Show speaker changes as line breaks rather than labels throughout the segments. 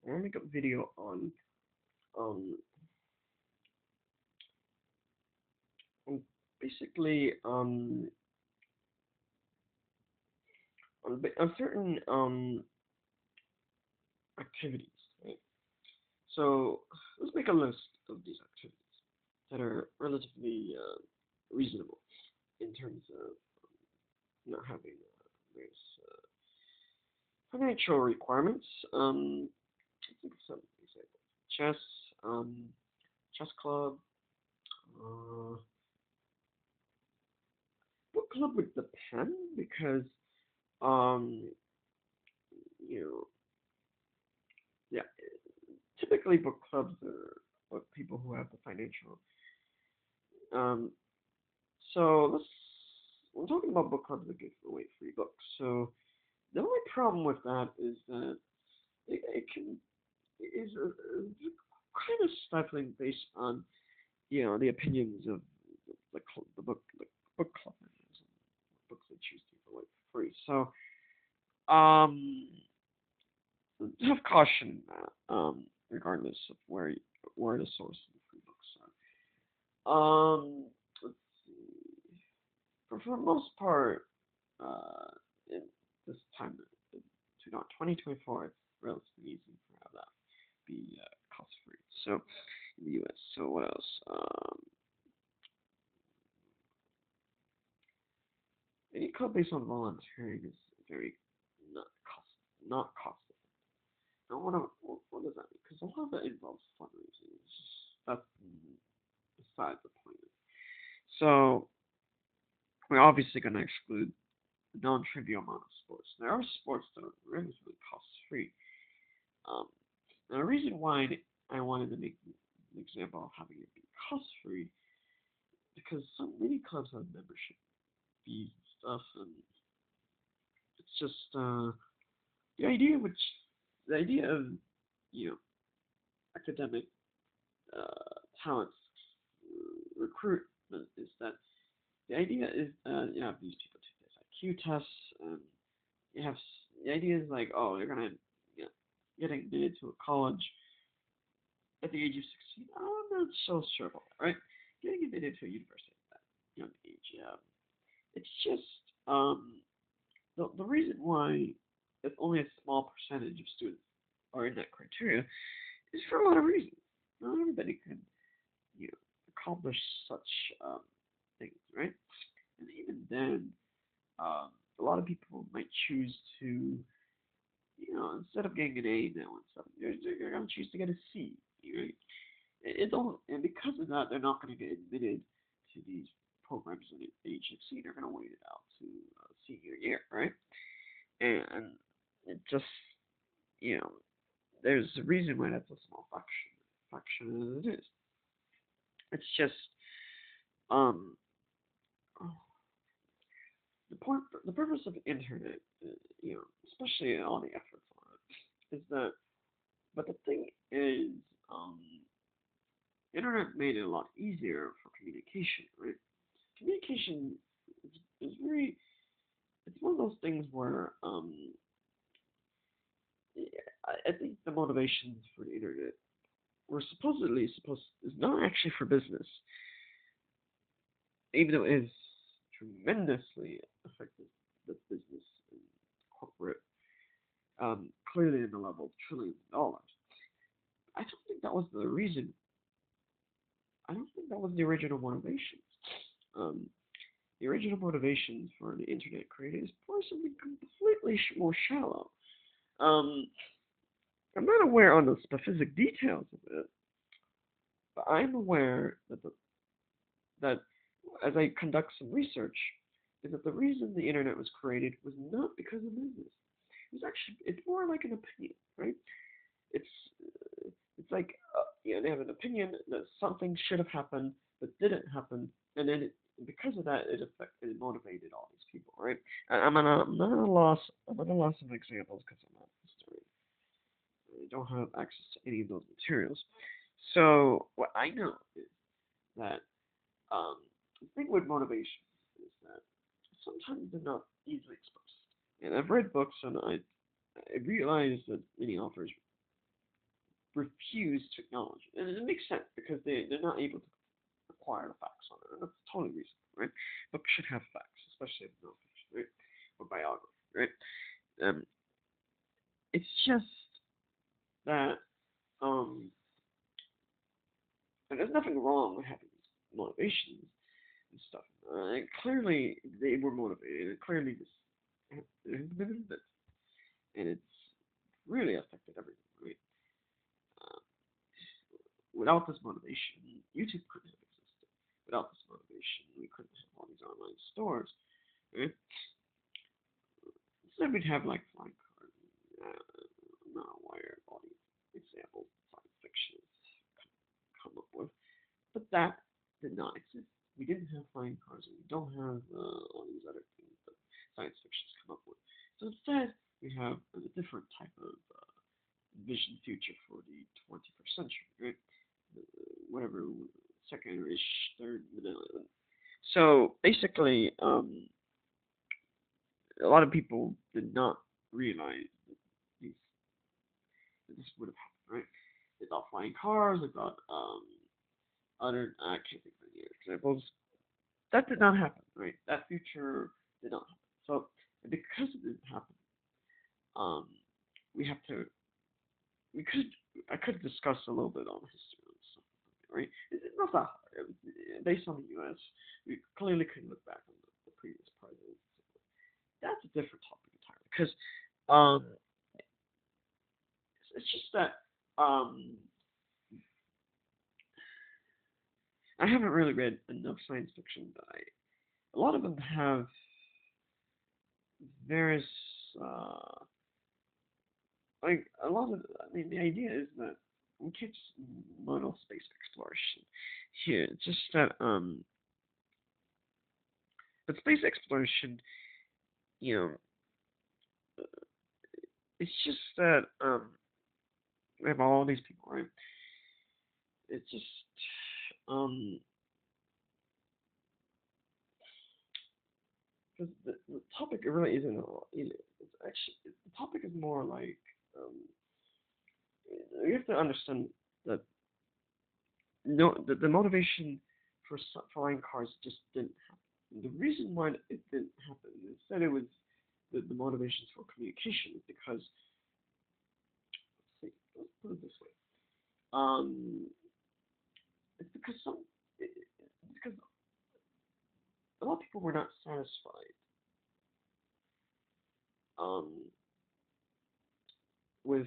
I want to make a video um on basically on certain activities, right? So let's make a list of these activities that are relatively reasonable in terms of not having various financial requirements. I think of some examples: chess, chess club, uh, book club would depend because um, you know, yeah, typically book clubs are what people who have the financial. Um, so we're talking about book clubs that give away free books. So the only problem with that is that it can it is kind of stifling based on the opinions of the book club members and books they choose to give away for free. So um, have caution regardless of where the source of the free books are. Let's see. For the most part, in this time in 2024, it's relatively easy for how that be cost free. So in the U.S. So what else? Any club based on volunteering is very not cost not cost effective. Now what does that mean? Because a lot of it involves fundraising. That's beside the point. So we're obviously going to exclude the non-trivial amount of sports. There are sports that are relatively cost-free. Um, and the reason why I wanted to make an example of having it be cost-free because so many clubs have membership fees and stuff, and it's just the idea which the idea of you know academic talents recruitment is that the idea is you have these people take this IQ tests, and you have the idea is like, oh, they're gonna you know, get admitted to a college at the age of 16. I'm not so sure about that, right? Getting admitted to a university at that young age, it's just the reason why if only a small percentage of students are in that criteria is for a lot of reasons. Not everybody can accomplish such things, right? And even then, a lot of people might choose to, instead of getting an A in that one subject, they're going to choose to get a C, right? And because of that, they're not going to get admitted to these programs at age 16. They're going to wait it out to senior year, right? And it just, you know, there's a reason why that's a small fraction as it is. It's just, um, the purpose of the internet, especially all the efforts on it, is that. But the thing is, um, internet made it a lot easier for communication, right? Communication is very. It's one of those things where I think the motivations for the internet were supposedly supposed is not actually for business, even though it is tremendously affected the business and corporate, clearly in the level of trillions of dollars. I don't think that was the reason. I don't think that was the original motivation. Um, the original motivation for the internet created is for something completely more shallow. Um, I'm not aware on the specific details of it, but I'm aware that as I conduct some research, is that the reason the internet was created was not because of business. It's more like an opinion, right? It's it's like they have an opinion that something should have happened but didn't happen, and then because of that, it motivated all these people, right? I'm at a loss. I'm at a loss of examples because I'm not a historian. I don't have access to any of those materials. So what I know is that the thing with motivation is that sometimes they're not easily expressed. And I've read books and I realize that many authors refuse to acknowledge it. And it makes sense because they're not able to acquire the facts on it. And that's totally reasonable, right? Books should have facts, especially in nonfiction, right? Or biography, right? Um, it's just that and there's nothing wrong with having motivations and stuff. And clearly, they were motivated, and clearly this and it's really affected everything, right? Uh, Without this motivation, YouTube couldn't have existed. Without this motivation, we couldn't have all these online stores, right? So we'd have like flying cars, non-wire, all these examples of science fiction come up with. But that did not exist. We didn't have flying cars, and we don't have all these other things that science fiction's come up with. So instead, we have a different type of vision future for the 21st century, right? Whatever, second-ish, third millennium. So basically, a lot of people did not realize that, these, that this would have happened, right? They thought flying cars, they thought other, I can't think of any examples. That did not happen, right? That future did not happen. So because it didn't happen, um, we have to we could I could discuss a little bit on history and stuff, right? It's not that hard. Based on the U.S., we clearly could look back on the previous presidents. That's a different topic entirely because it's just that I haven't really read enough science fiction, but a lot of them have various uh, like a lot of I mean the idea is that we can't just model space exploration here. It's just that but space exploration, you know, it's just that we have all these people, right? It's just um because the topic really isn't it's actually the topic is more like um you have to understand that no the motivation for flying cars just didn't happen. The reason why it didn't happen instead it was the motivations for communication is because let's put it this way. It's because it's because a lot of people were not satisfied um with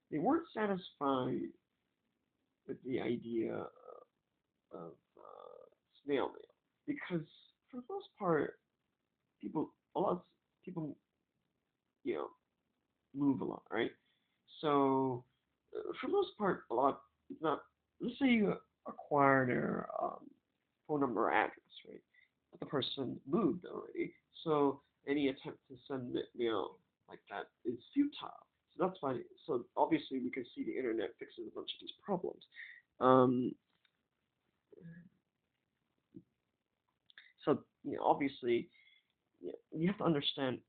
they weren't satisfied with the idea of snail mail because for the most part a lot of people you know move a lot, right? So for the most part, a lot it's not. Let's say you acquire their phone number or address, right? But the person moved already, so any attempt to send mail like that is futile. So that's why. So obviously, we can see the internet fixes a bunch of these problems. Um, so obviously, you have to understand